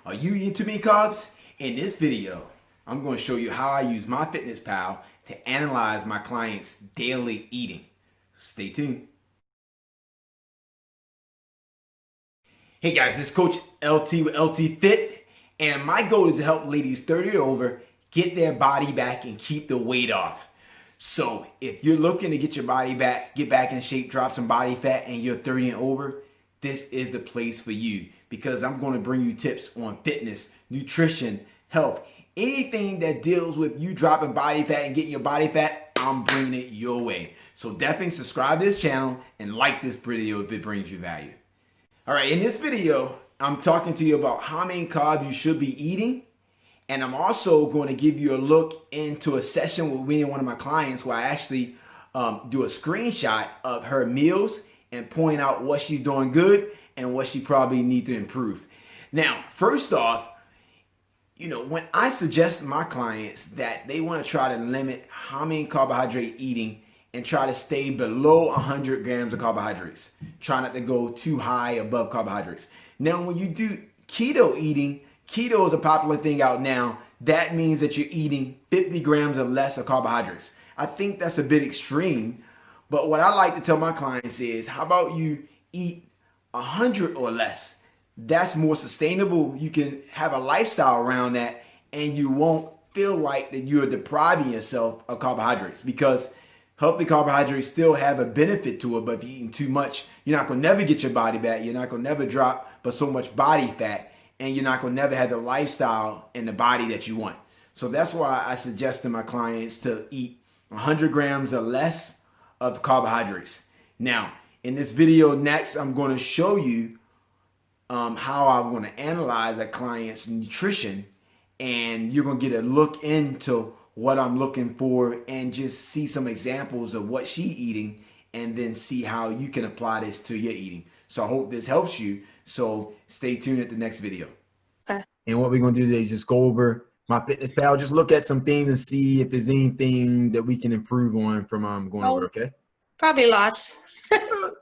Are you eating too many carbs? In this video, I'm going to show you how I use MyFitnessPal to analyze my clients' daily eating. Stay tuned. Hey guys, this is Coach LT with LT Fit, and my goal is to help ladies 30 or over get their body back and keep the weight off. So if you're looking to get your body back, get back in shape, drop some body fat, and you're 30 and over, this is the place for you, because I'm going to bring you tips on fitness, nutrition, health, anything that deals with you dropping body fat and getting your body fat. I'm bringing it your way. So definitely subscribe to this channel and like this video if it brings you value. All right, in this video, I'm talking to you about how many carbs you should be eating. And I'm also going to give you a look into a session with me and one of my clients where I actually do a screenshot of her meals and point out what she's doing good and what she probably needs to improve. Now, first off, when I suggest to my clients that they want to try to limit how many carbohydrate eating and try to stay below 100 grams of carbohydrates. Try not to go too high above carbohydrates. Now, when you do keto eating, keto is a popular thing out now. That means that you're eating 50 grams or less of carbohydrates. I think that's a bit extreme, but what I like to tell my clients is, how about you eat 100 or less? That's more sustainable. You can have a lifestyle around that, and you won't feel like that you're depriving yourself of carbohydrates, because healthy carbohydrates still have a benefit to it. But if you're eating too much, you're not going to never get your body back. You're not going to never drop but so much body fat, and you're not going to never have the lifestyle and the body that you want. So that's why I suggest to my clients to eat 100 grams or less of carbohydrates. Now, in this video next, I'm going to show you how I'm going to analyze a client's nutrition, and you're going to get a look into what I'm looking for and just see some examples of what she's eating, and then see how you can apply this to your eating. So I hope this helps you. So stay tuned at the next video. Okay. And what we're going to do today is just go over MyFitnessPal, just look at some things and see if there's anything that we can improve on from going over, okay? Probably lots.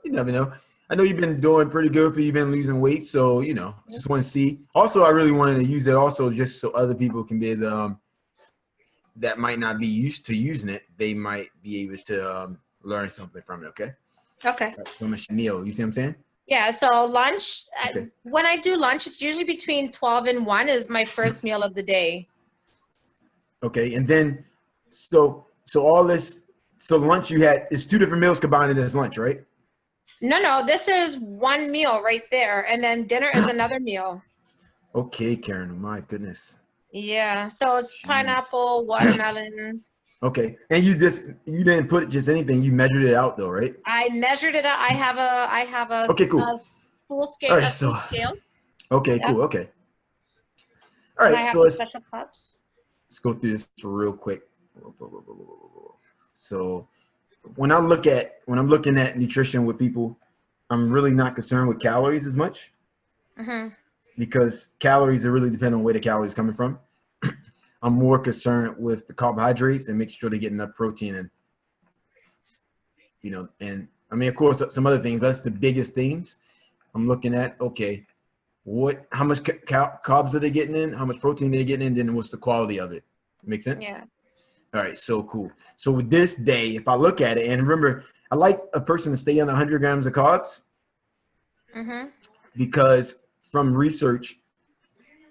You never know. I know you've been doing pretty good, you've been losing weight, so just want to see. Also, I really wanted to use it also just so other people can be able to, that might not be used to using it, they might be able to learn something from it, okay? Okay. Right, so Miss Neil, you see what I'm saying? Yeah, so lunch, Okay. when I do lunch, it's usually between 12 and 1 is my first meal of the day. Okay, and then, so all this, so lunch you had, it's two different meals combined in this lunch, right? No, this is one meal right there, and then dinner is another meal. Okay, Karen, my goodness. Yeah, so it's Jeez. Pineapple, watermelon. Okay, and you didn't put just anything, you measured it out though, right? I measured it out. I have a Okay, cool. full scale, All right, a full so scale. okay, Yep. cool, okay. All And I right, have so the special cups. let's go through this real quick. So when I'm looking at nutrition with people, I'm really not concerned with calories as much, because calories are really depend on where the calories coming from. I'm more concerned with the carbohydrates and making sure they get enough protein, and and I mean, of course, some other things. But that's the biggest things I'm looking at. Okay, how much carbs are they getting in? How much protein they're getting in? Then what's the quality of it? Make sense? Yeah. All right, so cool. So with this day, if I look at it, and remember, I like a person to stay on 100 grams of carbs, because from research,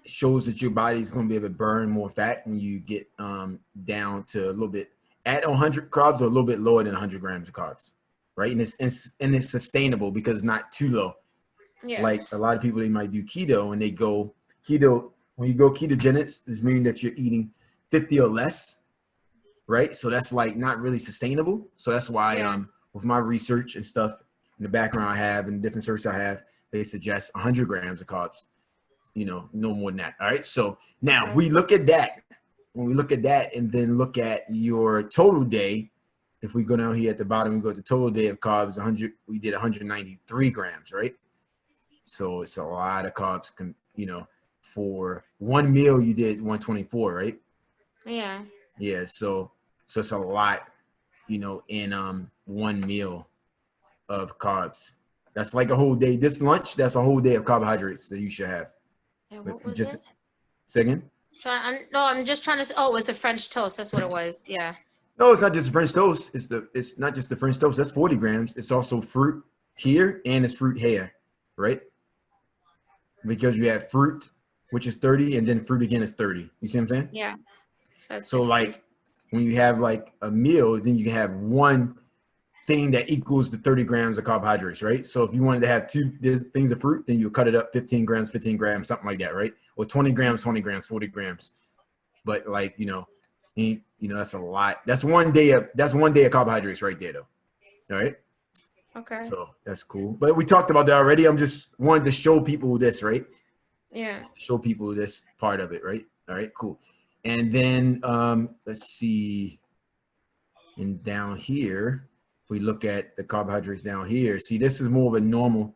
it shows that your body is going to be able to burn more fat when you get down to a little bit at 100 carbs or a little bit lower than 100 grams of carbs, right? And it's sustainable because it's not too low. Yeah. Like a lot of people, they might do keto, and they go keto. When you go ketogenics, this means that you're eating 50 or less, right? So that's like not really sustainable. So that's why with my research and stuff in the background I have and different searches I have, they suggest 100 grams of carbs, no more than that. All right. So now we look at that. When we look at that and then look at your total day, if we go down here at the bottom, we go to the total day of carbs, 100, we did 193 grams, right? So it's a lot of carbs, for one meal you did 124, right? Yeah. Yeah. So it's a lot, in one meal of carbs. That's like a whole day. This lunch, that's a whole day of carbohydrates that you should have. Yeah, But what was just it? second. I'm just trying to. Oh, it was the French toast. That's what it was. Yeah. No, it's not just French toast. It's not just the French toast. That's 40 grams. It's also fruit here and it's fruit here, right? Because you have fruit, which is 30, and then fruit again is 30. You see what I'm saying? Yeah. So it's So 60. like when you have like a meal, then you can have one thing that equals the 30 grams of carbohydrates, right? So if you wanted to have two things of fruit, then you cut it up 15 grams, 15 grams, something like that, right? Or 20 grams, 20 grams, 40 grams. But like, that's a lot. That's one day of carbohydrates right there though. All right. Okay. So that's cool. But we talked about that already. I'm just wanted to show people this, right? Yeah. Show people this part of it, right? All right, cool. And then let's see. And down here, we look at the carbohydrates down here. See, this is more of a normal.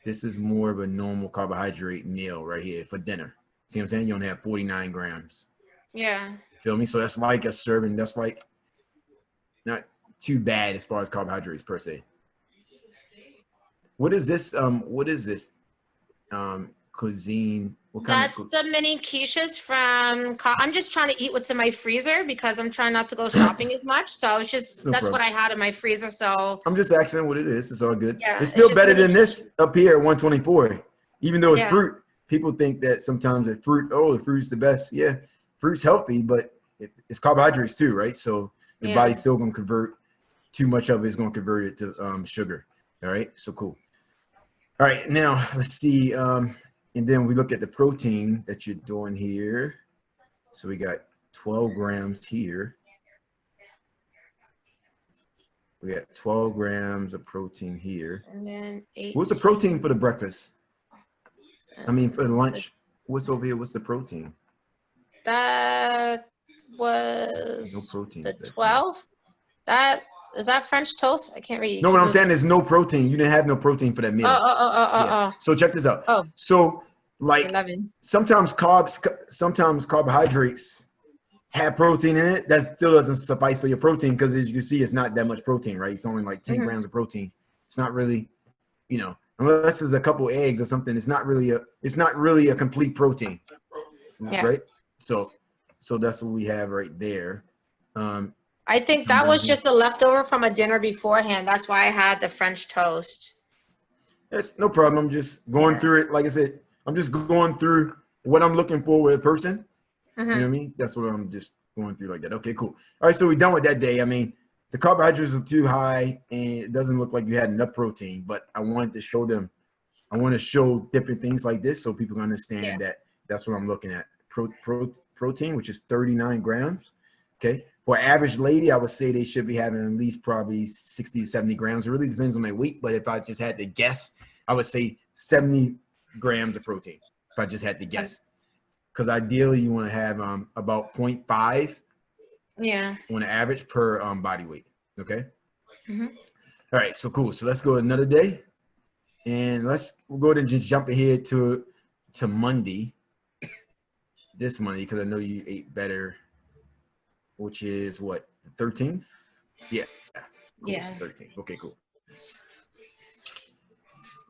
This is more of a normal carbohydrate meal right here for dinner. See what I'm saying? You only have 49 grams. Yeah. Feel me? So that's like a serving. That's like not too bad as far as carbohydrates per se. What is this? What is this? Cuisine. What kind That's of? the mini quiches from. I'm just trying to eat what's in my freezer because I'm trying not to go shopping as much. So it's It's just no that's what problem. I had in my freezer. So I'm just asking what it is. It's all good. yeah, It's it's still just better mini than this quiches. up here at 124. Even though it's Yeah. fruit, people think that sometimes that fruit, the fruit's the best. Yeah, fruit's healthy, but it's carbohydrates too, right? So your Yeah. body's still gonna convert too much of it is gonna convert it to sugar. All right, so cool. All right, now let's see. And then we look at the protein that you're doing here. So we got 12 grams here. We got 12 grams of protein here. And then What's the protein 18. for the breakfast? I mean, for the lunch. What's over here? What's the protein? That No was protein the for that. 12. That is that French toast? I can't read. You No, keep what I'm moving. saying is no protein. You didn't have no protein for that Oh, meal. oh, oh, oh, Yeah. oh, So check this out. oh. So like 11. sometimes carbohydrates have protein in it. That still doesn't suffice for your protein because as you can see, it's not that much protein, right? It's only like 10 grams of protein. It's not really, unless there's a couple eggs or something. It's not really a complete protein, Yeah. right? So that's what we have right there. I think that was just a leftover from a dinner beforehand. That's why I had the French toast. That's no problem. I'm just going through it. Like I said, I'm just going through what I'm looking for with a person. You know what I mean? That's what I'm just going through like that. Okay, cool. All right, so we're done with that day. I mean, the carbohydrates are too high and it doesn't look like you had enough protein, but I wanted to show them. I want to show different things like this so people can understand that that's what I'm looking at. Protein, which is 39 grams. Okay. For an average lady, I would say they should be having at least probably 60 to 70 grams. It really depends on their weight, but if I just had to guess, I would say 70 grams of protein if I just had to guess. Because ideally, you want to have about 0.5 on average per body weight. Okay. All right. So cool. So let's go another day. And we'll go ahead and just jump ahead to Monday. This Monday, because I know you ate better, which is what, 13th? Yeah. Cool. Yeah. 13th. Okay, cool.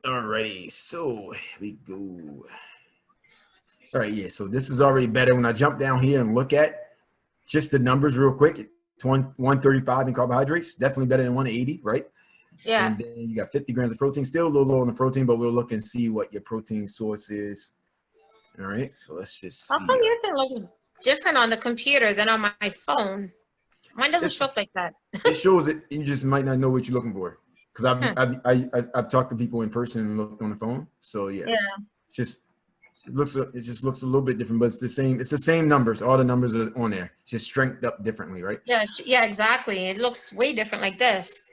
Alrighty, so here we go. All right, yeah, so this is already better. When I jump down here and look at just the numbers real quick, it's 135 in carbohydrates, definitely better than 180, right? Yeah. And then you got 50 grams of protein, still a little low on the protein, but we'll look and see what your protein source is. All right, so let's just see. How come your thing looks different on the computer than on my phone? Mine doesn't show up like that. It shows it. You just might not know what you're looking for. Because I've talked to people in person and looked on the phone. So yeah. It just looks a little bit different, but it's the same. It's the same numbers. All the numbers are on there. It's just strengthened up differently, right? Yeah, exactly. It looks way different like this.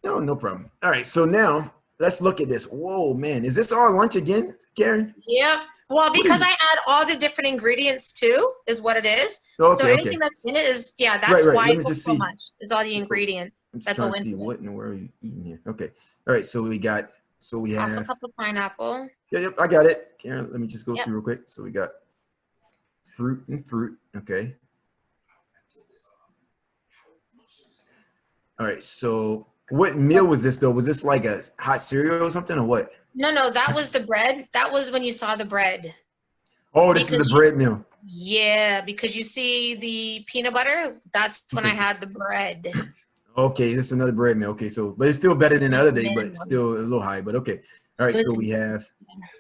No problem. All right, so now let's look at this. Whoa, man, is this our lunch again, Karen? Yep. Well, because I add all the different ingredients too, is what it is. Okay, so anything that's in it is, that's right. why Let me it looks just so see. much. Is all the ingredients I'm just that trying go to see into what in the world are you eating here. Okay. All right, so we have. half a cup of pineapple. Yep, I got it. Karen, let me just go through real quick. So we got fruit. Okay. All right, so what meal was this though? Was this like a hot cereal or something or what? No, that was the bread. That was when you saw the bread. Oh, this is the Because bread meal. yeah, because you see the peanut butter, that's when I Okay. had the bread. Okay, this is another bread meal. Okay, so but it's still better than the other day, but still a little high. But okay. All right, It was so the,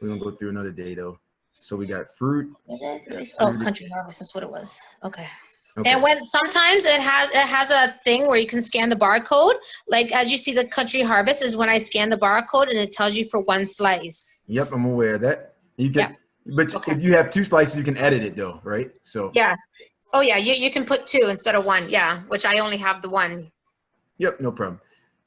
we're gonna go through another day though. So we got fruit. was it? We got Oh, fruit. Country Harvest, that's what it was. Okay. Okay. And when sometimes it has a thing where you can scan the barcode. Like as you see the Country Harvest is when I scan the barcode and it tells you for one slice. Yep, I'm aware of that. You Yeah. can, but Okay. if you have 2 slices, you can edit it though, right? So Yeah. Oh yeah, you can put 2 instead of 1. Yeah, which I only have the 1. yep, no problem.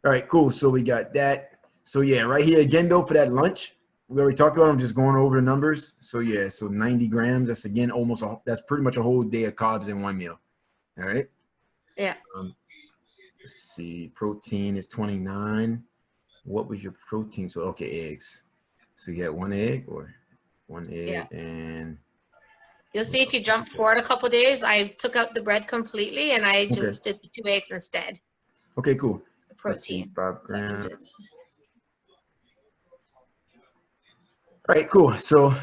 All right, cool. So we got that. So yeah, right here again though for that lunch, we already talked about. I'm just going over the numbers. So yeah, so 90 grams. That's again that's pretty much a whole day of carbs in one meal. All right. Yeah. Let's see. Protein is 29. What was your protein? So okay, eggs. So you got 1 egg or 1 egg Yeah. and You'll what see if you else did jump you forward a couple days, I took out the bread completely and I get? Okay. just did the 2 eggs instead. Okay, cool. The Let's see, protein. 5 So I can do grams. it. All right, cool. So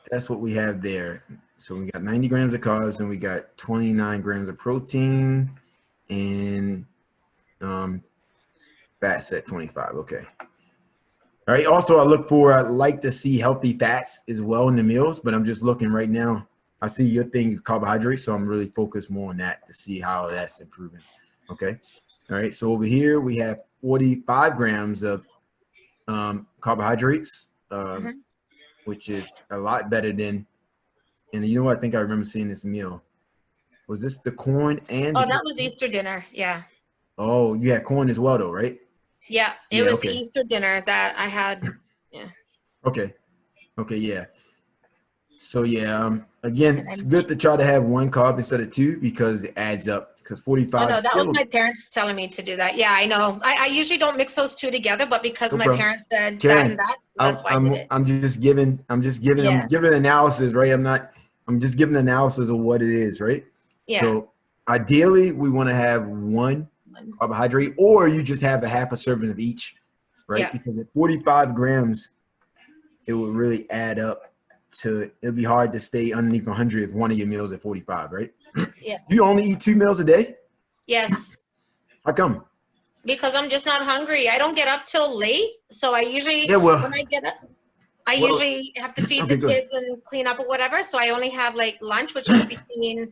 that's what we have there. So we got 90 grams of carbs and we got 29 grams of protein and fats at 25. Okay. All right. Also, I like to see healthy fats as well in the meals, but I'm just looking right now. I see your thing is carbohydrates, so I'm really focused more on that to see how that's improving. Okay. All right. So over here we have 45 grams of carbohydrates, which is a lot better than. And you know what? I think I remember seeing this meal. Was this the corn and Oh, the that was protein? Easter dinner. Yeah. Oh, you had corn as well, though, right? Yeah. It Yeah. was the Okay. Easter dinner that I had. Yeah. Okay. Okay. Yeah. So yeah. Again, And it's I'm, good to try to have 1 carb instead of 2 because it adds up. Because oh 45 no, that was still my parents telling me to do that. Yeah, I know. I usually don't mix those 2 together, but because no my problem. parents said that and Karen, that, that's why I did it. I'm Yeah. giving analysis, right? I'm just giving analysis of what it is, right? Yeah. So ideally we want to have 1 carbohydrate, or you just have a half a serving of each, right? Yeah. Because at 45 grams, it would really add up to, it'd be hard to stay underneath 100 if one of your meals at 45, right? Yeah. You only eat 2 meals a day? Yes. How come? Because I'm just not hungry. I don't get up till late. So I usually, Yeah, when I get up, I well, usually have to feed the okay, good. kids and clean up or whatever. So I only have like lunch, which is between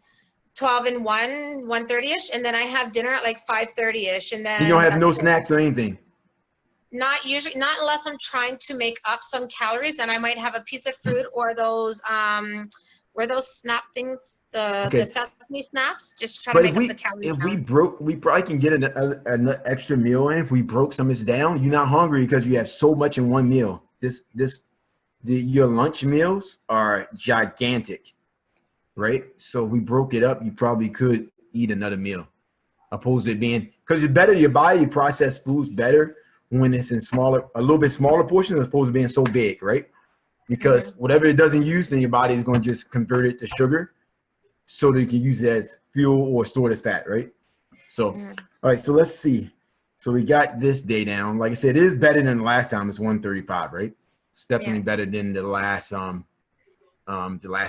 12 and 1:30ish. And then I have dinner at like 5:30ish. And And you don't then have that's no it. snacks or anything? Not usually, not unless I'm trying to make up some calories, and I might have a piece of fruit or those where those snap things, the Okay. sesame snaps, just try to But make up the calories down. we probably can get an extra meal in if we broke some of this down. You're not hungry because you have so much in one meal. Your lunch meals are gigantic, right? So if we broke it up, you probably could eat another meal, opposed to it being, because it's better, your body process foods better when it's in a little bit smaller portions as opposed to being so big, right? Because whatever it doesn't use, then your body is going to just convert it to sugar so that you can use it as fuel or store it as fat, right? So, all right, so let's see. So we got this day down. Like I said, it is better than the last time. It's 135, right? It's definitely better than the last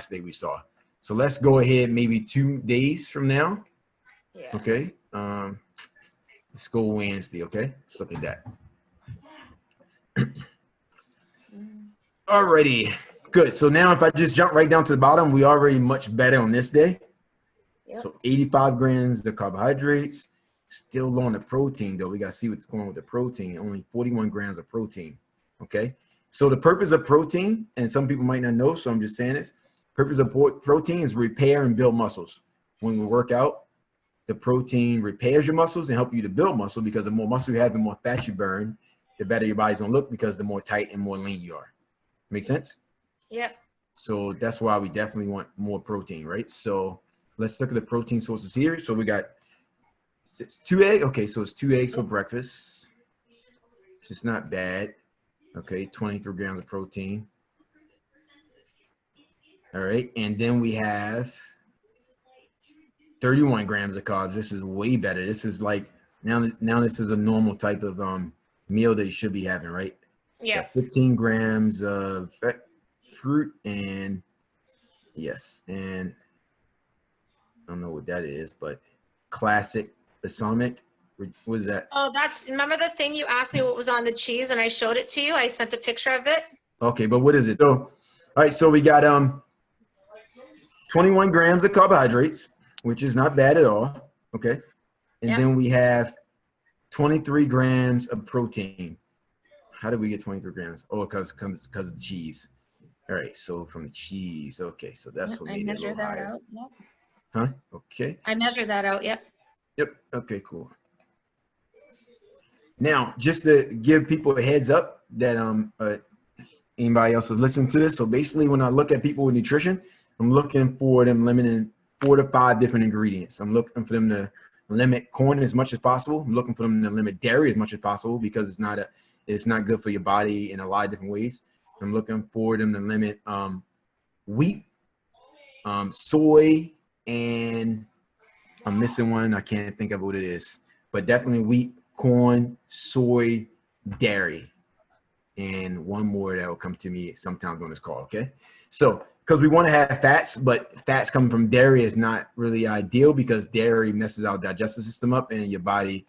day we saw. So let's go ahead, maybe 2 days from now. Yeah. Okay. Let's go Wednesday. Okay. Let's look at that. Alrighty. Good. So now if I just jump right down to the bottom, we already much better on this day. Yep. So 85 grams the carbohydrates, still low on the protein though. We got to see what's going on with the protein. Only 41 grams of protein. Okay. So the purpose of protein, and some people might not know, so I'm just saying this. Purpose of protein is repair and build muscles. When we work out, the protein repairs your muscles and help you to build muscle, because the more muscle you have, the more fat you burn, the better your body's gonna look, because the more tight and more lean you are. Make sense? Yep. So that's why we definitely want more protein, right? So let's look at the protein sources here. So we got 2 eggs. Okay, so it's 2 eggs for breakfast. It's just not bad. Okay, 23 grams of protein. All right, and then we have 31 grams of carbs. This is way better. This is like now this is a normal type of meal that you should be having, right? Yeah. Got 15 grams of fruit and yes, and I don't know what that is, but classic balsamic. What is that? Oh, remember the thing you asked me what was on the cheese and I showed it to you? I sent a picture of it. Okay, but what is it? So, all right, so we got 21 grams of carbohydrates, which is not bad at all. Okay. And Yep. then we have 23 grams of protein. How did we get 23 grams? Oh, because of the cheese. All right, so from the cheese. Okay, so that's what made it a little higher. Out. Yep. Huh? Okay. I measured that out. Yep. Yep. Okay, cool. Now, just to give people a heads up that anybody else is listening to this. So basically, when I look at people with nutrition, I'm looking for them limiting 4 to 5 different ingredients. I'm looking for them to limit corn as much as possible. I'm looking for them to limit dairy as much as possible because it's not good for your body in a lot of different ways. I'm looking for them to limit wheat, soy, and I'm missing one. I can't think of what it is, but definitely wheat, corn, soy, dairy, and one more that will come to me sometimes on this call. Okay, so because we want to have fats, but fats coming from dairy is not really ideal because dairy messes our digestive system up, and your body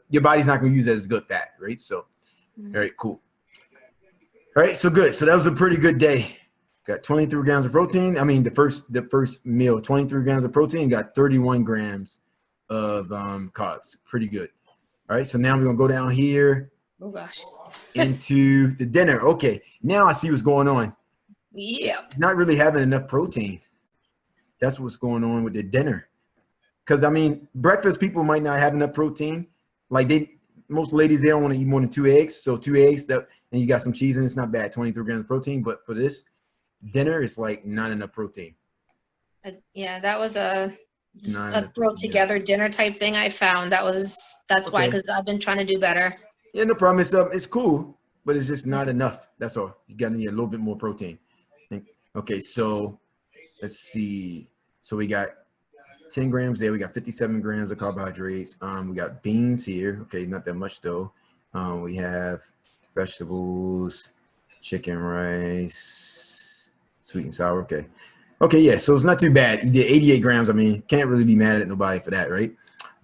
your body's not going to use it as good fat, right? So, all right, cool. All right, so good. So that was a pretty good day. Got 23 grams of protein. I mean, the first meal, 23 grams of protein, got 31 grams of carbs. Pretty good. All right, so now we're gonna go down here. Oh gosh. Into the dinner. Okay, now I see what's going on. Yeah. Not really having enough protein. That's what's going on with the dinner. Because I mean, breakfast people might not have enough protein. Like most ladies, they don't want to eat more than 2 eggs. So 2 eggs, and you got some cheese, and it's not bad. 23 grams of protein. But for this dinner, it's like not enough protein. Yeah, that was a throw together dinner type thing I found. That's why, because I've been trying to do better. Yeah, no problem. It's cool, but it's just not enough. That's all. You got to need a little bit more protein. Okay, so let's see. So we got 10 grams there. We got 57 grams of carbohydrates. We got beans here. Okay, not that much though. We have vegetables, chicken, rice, sweet and sour. Okay, yeah. So it's not too bad. You did 88 grams. I mean, can't really be mad at nobody for that, right?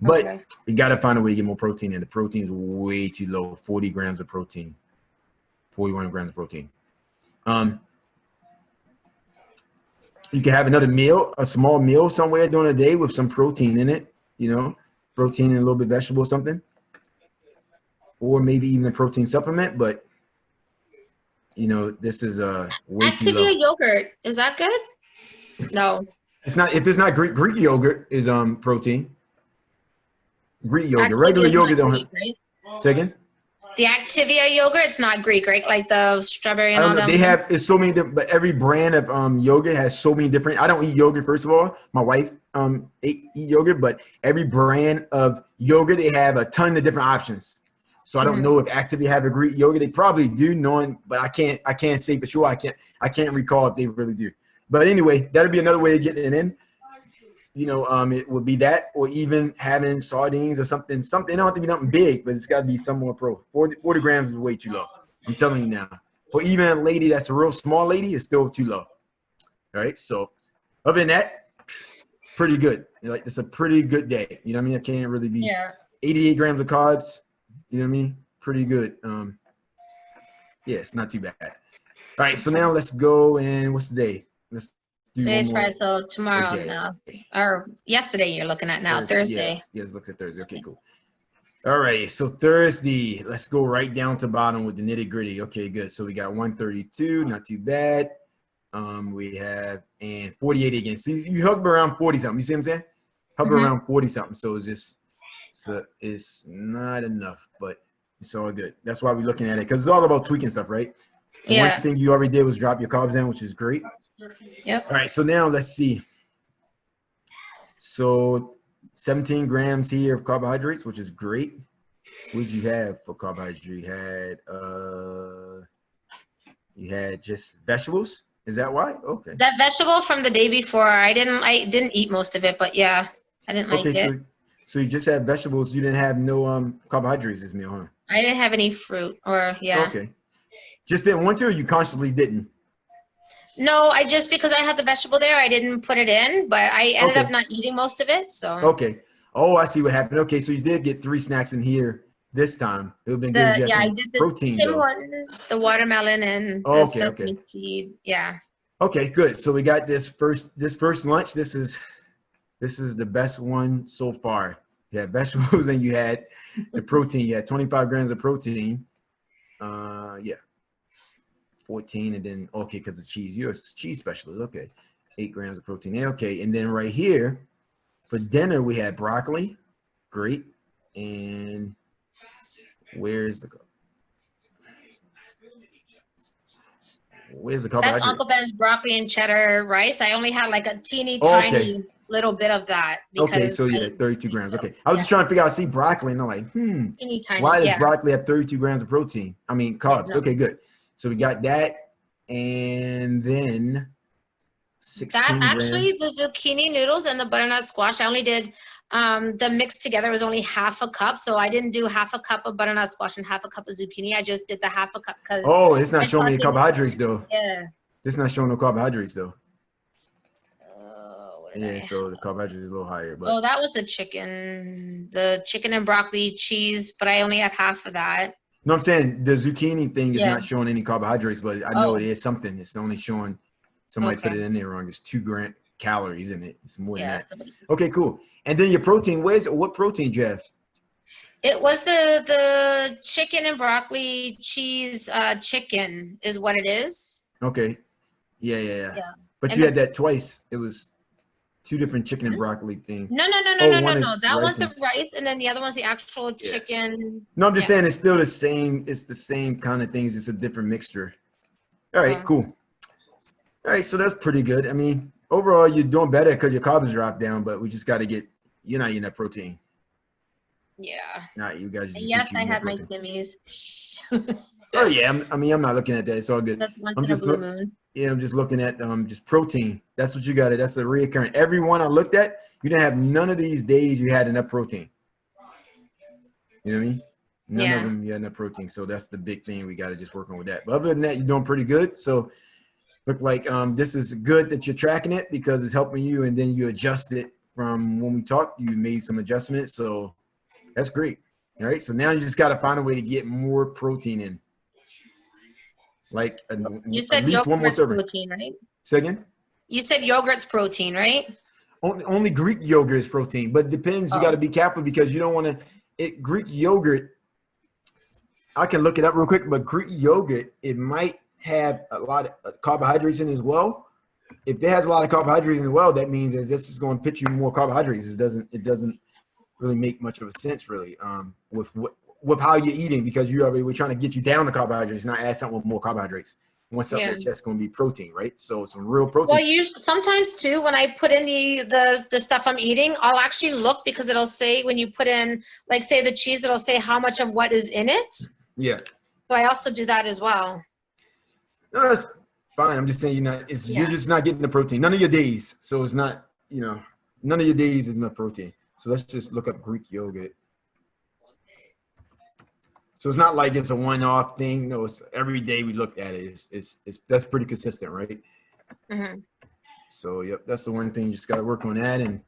But you got to find a way to get more protein, and the protein is way too low. 40 grams of protein, 41 grams of protein. You can have another meal, a small meal somewhere during the day with some protein in it, protein and a little bit of vegetable or something. Or maybe even a protein supplement, but, this is way too low. Activia yogurt, is that good? No. It's not. If it's not Greek yogurt is protein. Greek yogurt. Activia Regular yogurt don't Greek, have. right? Say again? The Activia yogurt, it's not Greek, right? Like the strawberry and all that. They have, it's so many different, but every brand of yogurt has so many different. I don't eat yogurt, first of all. My wife eat yogurt, but every brand of yogurt, they have a ton of different options. So I don't know if Activia have a Greek yogurt. They probably do, but I can't say for sure. I can't recall if they really do. But anyway, that'll be another way of getting it in. It would be that, or even having sardines or something. It don't have to be nothing big, but it's got to be some more pro. 40 grams is way too low. I'm telling you now. For even a lady that's a real small lady, it's still too low. All right. So other than that, pretty good. Like, it's a pretty good day. You know what I mean? I can't really be 88 grams of carbs. You know what I mean? Pretty good. Yeah, it's not too bad. All right. So now let's go, and what's the day? Let's do Today's Friday, so tomorrow now. Or yesterday you're looking at now, Thursday. Yes, look at Thursday. Okay, cool. All right, so Thursday, let's go right down to bottom with the nitty gritty. Okay, good. So we got 132, not too bad. We have, and 48 again. See, you hover around 40 something. You see what I'm saying? Hover around 40 something. So it's not enough, but it's all good. That's why we're looking at it, because it's all about tweaking stuff, right? And one thing you already did was drop your carbs down, which is great. Yep. All right, so now let's see. So 17 grams here of carbohydrates, which is great. What did you have for carbohydrates? You had just vegetables. Is that why? Okay. That vegetable from the day before, I didn't eat most of it, but yeah. I didn't like Okay, it. so you just had vegetables. You didn't have no carbohydrates this meal, huh? I didn't have any fruit or yeah. Okay. Just didn't want to, or you consciously didn't? No, I just because I had the vegetable there, I didn't put it in, but I ended up Okay. not eating most of it. So Okay. Oh, I see what happened. Okay, so you did get 3 snacks in here this time. It would have been good if you had I some did the protein Tim though. Hortons, the watermelon, and the Okay, sesame okay. seed. Yeah. Okay, good. So we got this first lunch. This is the best one so far. You had vegetables and you had the protein. You had 25 grams of protein. Yeah. 14 and then okay, because of cheese. You're a cheese specialist. Okay. 8 grams of protein. Okay. And then right here for dinner we had broccoli. Great. And where's the That's carbohydrate? Uncle Ben's broccoli and cheddar rice. I only had like a teeny Okay. tiny little bit of that Okay, because so yeah, I, 32 you grams. know, Okay. I was yeah, just trying to figure out, I see broccoli and I'm like, teeny tiny. why does Yeah. broccoli have 32 grams of protein? I mean, Yeah. carbs. No. Okay, good. So we got that. And then That 16 grams. actually, the zucchini noodles and the butternut squash, I only did the mix together was only half a cup. So I didn't do half a cup of butternut squash and half a cup of zucchini. I just did the half a cup because Oh, it's not I showing thought me they would, carbohydrates though. yeah. It's not showing no carbohydrates though. What did Yeah, I? so the carbohydrates is a little higher, but Oh, that was the chicken and broccoli cheese, but I only had half of that. no, I'm saying the zucchini thing is Yeah. not showing any carbohydrates, but I know Oh, it is something. It's only showing somebody put okay. it in there wrong. It's 2 calories in it. It's more than Yeah. that. Okay, cool. And then your protein, what protein do you have? It was the chicken and broccoli cheese chicken is what it is. Okay. Yeah. Yeah. But And you had that twice. It was 2 different chicken and broccoli things. No. Oh, one is That rice one's the and rice, and then the other one's the actual yeah. chicken. No, I'm just Yeah. saying it's still the same. It's the same kind of things, just a different mixture. All right, cool. All right, so that's pretty good. I mean, overall, you're doing better because your carbs dropped down, but we just got to you're not eating that protein. Yeah. Not you guys. And yes, I had my Timmies. Oh yeah, I'm not looking at that. It's all good. That's once I'm in a just blue moon. Yeah, I'm just looking at just protein. That's what you got. That's a reoccurring. Every one I looked at, you didn't have none of these days you had enough protein. You know what I mean? None of them you had enough protein. So that's the big thing. We got to just work on with that. But other than that, you're doing pretty good. So look like this is good that you're tracking it because it's helping you, and then you adjust it from when we talked. You made some adjustments, so that's great. All right. So now you just got to find a way to get more protein in. Like You said at least one more yogurt's serving. protein, right? Say again? You said yogurt's protein, right? Only Greek yogurt is protein, but it depends. You got to be careful because you don't want to. Greek yogurt, I can look it up real quick, but Greek yogurt, it might have a lot of carbohydrates in it as well. If it has a lot of carbohydrates in it as well, that means that this is going to pitch you more carbohydrates. It doesn't really make much of a sense really with how you're eating because we're trying to get you down to carbohydrates, not add something with more carbohydrates. Want something that's just going to be protein, right? So some real protein. Well, sometimes too, when I put in the stuff I'm eating, I'll actually look because it'll say when you put in, like say the cheese, it'll say how much of what is in it. Yeah. So I also do that as well. No, that's fine. I'm just saying you're just not getting the protein. None of your days. So it's not, none of your days is enough protein. So let's just look up Greek yogurt. So it's not like it's a one-off thing. No, it's every day we look at it. It's that's pretty consistent, right? Mm-hmm. So yep, that's the one thing. You just got to work on that, and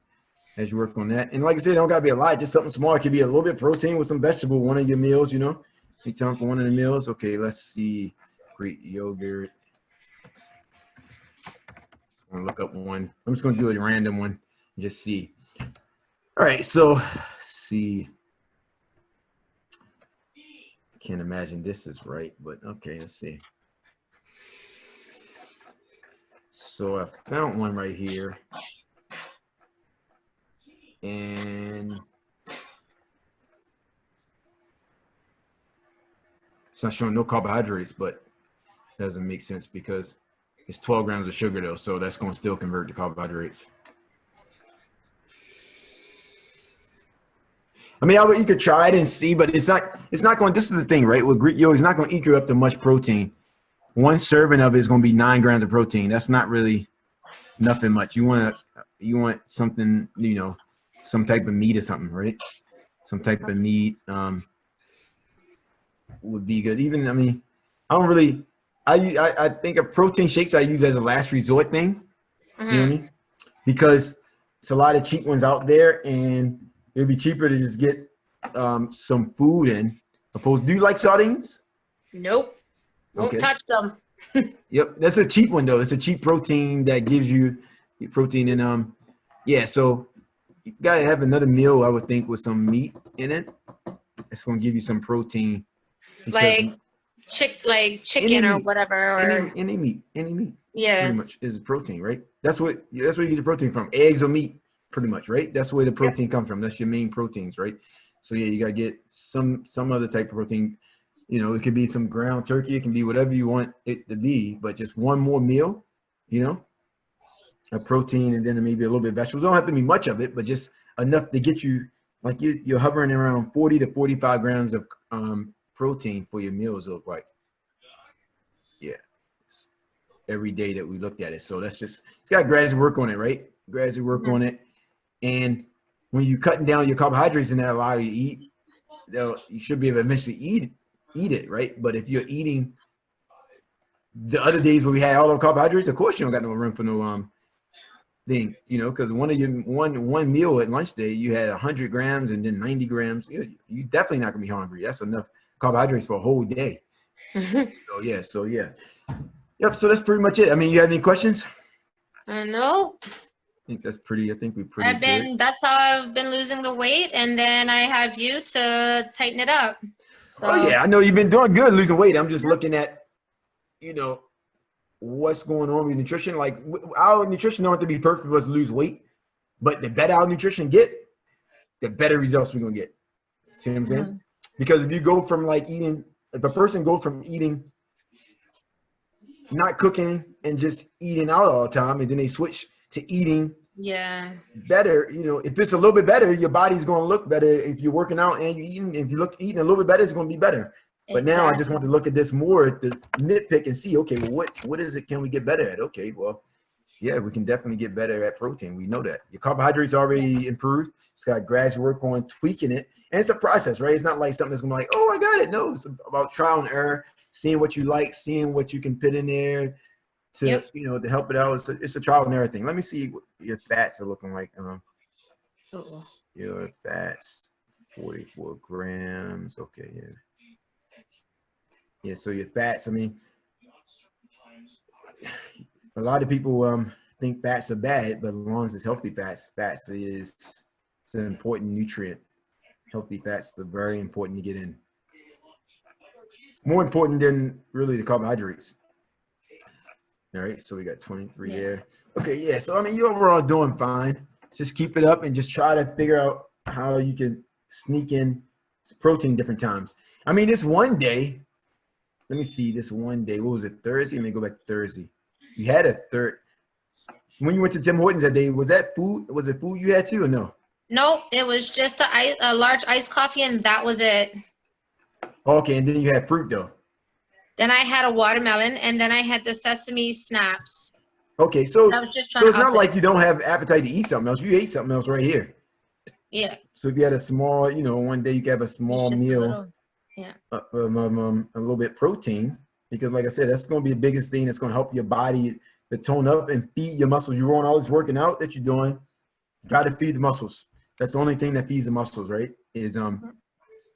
as you work on that, and like I said, it don't got to be a lot. Just something small. It could be a little bit of protein with some vegetable. One of your meals, Take time for one of the meals. Okay, let's see. Greek yogurt. I'm gonna look up one. I'm just gonna do a random one and just see. All right, so let's see. Can't imagine this is right, but okay, let's see. So I found one right here, and it's not showing no carbohydrates, but it doesn't make sense because it's 12 grams of sugar though, so that's going to still convert to carbohydrates. I mean, you could try it and see, but it's not going. This is the thing, right? With Greek yogurt, it's not going to equal up to much protein. One serving of it is going to be 9 grams of protein. That's not really nothing much. You want something, some type of meat or something, right? Some type of meat would be good. Even, I mean, I don't really, I think of protein shakes I use as a last resort thing. You know what I mean? Because it's a lot of cheap ones out there, and it'd be cheaper to just get some food in. Opposed, do you like sardines? Nope. Won't Okay. touch them. Yep, that's a cheap one though. It's a cheap protein that gives you protein, and yeah. So you gotta have another meal, I would think, with some meat in it. It's gonna give you some protein because Like chicken or any whatever, or any meat, yeah. pretty much is protein, right? That's where you get the protein from. Eggs or meat, pretty much, right? That's where the protein comes from. That's your main proteins, right? So yeah, you gotta get some other type of protein. You know, it could be some ground turkey. It can be whatever you want it to be, but just one more meal, you know, a protein, and then maybe a little bit of vegetables. Don't have to be much of it, but just enough to get you, like you're hovering around 40 to 45 grams of protein for your meals. Look like, yeah, every day that we looked at it. So that's just, it's got to gradually work on it, right? Gradually work on it. And when you're cutting down your carbohydrates and that allow you to eat, you should be able to eventually eat it, right? But if you're eating the other days where we had all the carbohydrates, of course you don't got no room for no thing, you know, because one meal at lunch day you had 100 grams and then 90 grams. You definitely not gonna be hungry. That's enough carbohydrates for a whole day. So yeah, yep. So that's pretty much it. I mean, you have any questions? No. I think we're pretty good. That's how I've been losing the weight, and then I have you to tighten it up. So Oh yeah, I know you've been doing good losing weight. I'm just looking at, you know, what's going on with nutrition. Like our nutrition don't have to be perfect for us to lose weight, but the better our nutrition get, the better results we're gonna get. See what I'm saying? Because if you go from if a person goes from eating, not cooking, and just eating out all the time, and then they switch to eating better, you know, if it's a little bit better, your body's going to look better. If you're working out and you're eating, if you eating a little bit better, it's going to be better. But now I just want to look at this more, to nitpick and see, okay, well, what is it? Can we get better at? Okay, well, yeah, we can definitely get better at protein. We know that your carbohydrates already improved. It's got gradual work on tweaking it, and it's a process, right? It's not like something that's going to be like, oh, I got it. No, it's about trial and error, seeing what you like, seeing what you can put in there to you know, to help it out. It's a trial and error thing. Let me see what your fats are looking like. Your fats, 44 grams. Okay, yeah. So your fats. I mean, a lot of people think fats are bad, but as long as it's healthy fats, it's an important nutrient. Healthy fats are very important to get in. More important than really the carbohydrates. All right, so we got 23 there. Okay, yeah. So I mean, you're overall doing fine. Just keep it up and just try to figure out how you can sneak in protein different times. I mean, this one day, let me see. This one day, what was it? Thursday. Let me go back to Thursday. You had a third. When you went to Tim Hortons that day, was that food? Was it food you had too, or no? No, it was just a large iced coffee, and that was it. Okay, and then you had fruit though. Then I had a watermelon, and then I had the sesame snaps. Okay, so it's not like you don't have appetite to eat something else. You ate something else right here. Yeah. So if you had a small, you know, one day you could have a small meal, a little bit protein, because like I said, that's going to be the biggest thing that's going to help your body to tone up and feed your muscles. You're doing all this working out that you're doing. You got to feed the muscles. That's the only thing that feeds the muscles, right? Is on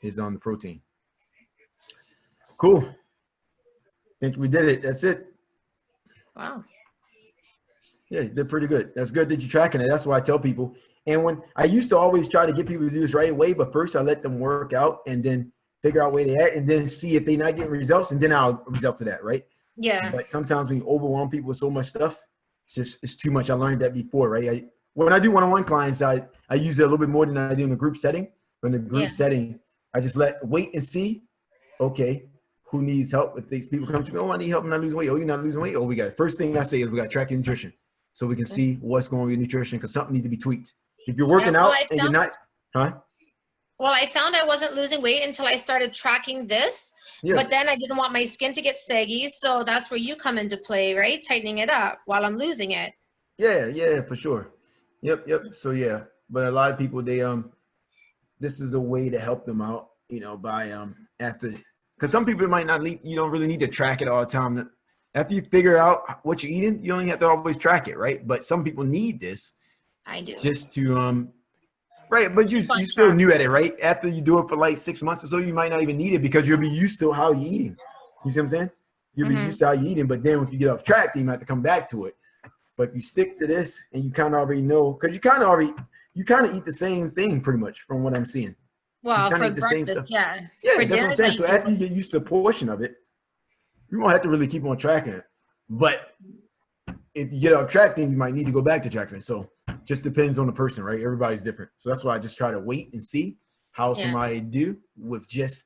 the protein. Cool. Think we did it. That's it. Wow. Yeah, you did pretty good. That's good that you're tracking it. That's why I tell people. And when I used to always try to get people to do this right away, but first I let them work out and then figure out where they're at and then see if they're not getting results, and then I'll result to that, right? Yeah. But sometimes when you overwhelm people with so much stuff, it's too much. I learned that before, right? When I do one-on-one clients, I use it a little bit more than I do in the group setting. But in the group setting, I just wait and see, okay, who needs help? If these people come to me, oh, I need help, I'm not losing weight. Oh, you're not losing weight? Oh, we got it. First thing I say is we got to track your nutrition so we can see what's going on with your nutrition, because something needs to be tweaked. If you're working out and you're not, Well, I found I wasn't losing weight until I started tracking this, but then I didn't want my skin to get saggy, so that's where you come into play, right? Tightening it up while I'm losing it. Yeah, for sure. Yep. So yeah, but a lot of people, they this is a way to help them out, you know, by after, because some people might not you don't really need to track it all the time. After you figure out what you're eating, you don't have to always track it, right? But some people need this I do. just to right, but you Keep on still track. new at it, right? After you do it for like 6 months or so, you might not even need it because you'll be used to how you're eating. You see what I'm saying? You'll be used to how you're eating, but then when you get off track, then you might have to come back to it. But if you stick to this and you kind of already know, because you kind of eat the same thing pretty much from what I'm seeing. Well, for Eat the same breakfast, stuff. yeah. Yeah, For that's what I'm dinner, saying. So after you get used to a portion of it, you won't have to really keep on tracking it. But if you get off track, then you might need to go back to tracking it. So just depends on the person, right? Everybody's different. So that's why I just try to wait and see how somebody do with just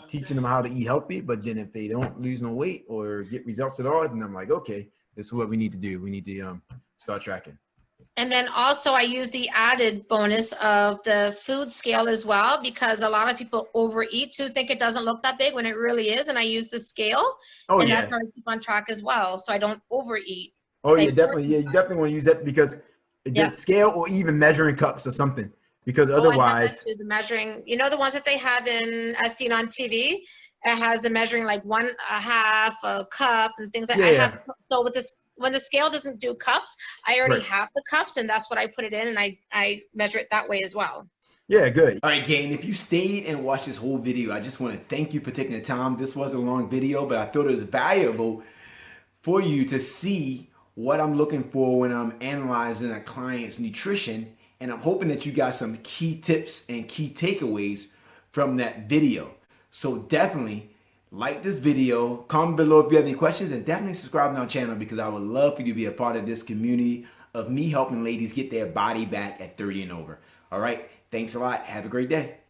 teaching them how to eat healthy. But then if they don't lose no weight or get results at all, then I'm like, okay, this is what we need to do. We need to start tracking. And then also I use the added bonus of the food scale as well, because a lot of people overeat too, think it doesn't look that big when it really is. And I use the scale. Oh, and yeah. that's how I keep on track as well, so I don't overeat. Oh, yeah, definitely. Yeah, you definitely want to use that because the scale or even measuring cups or something. Because otherwise, I have that too, the measuring, you know, the ones that they have as seen on TV, it has the measuring like 1/2 a cup and things like. I have, so with this, when the scale doesn't do cups, I already have the cups, and that's what I put it in, and I measure it that way as well. Yeah, good. All right, gang, if you stayed and watched this whole video, I just want to thank you for taking the time. This was a long video, but I thought it was valuable for you to see what I'm looking for when I'm analyzing a client's nutrition. And I'm hoping that you got some key tips and key takeaways from that video. So definitely like this video, comment below if you have any questions, and definitely subscribe to our channel because I would love for you to be a part of this community of me helping ladies get their body back at 30 and over. All right, thanks a lot. Have a great day.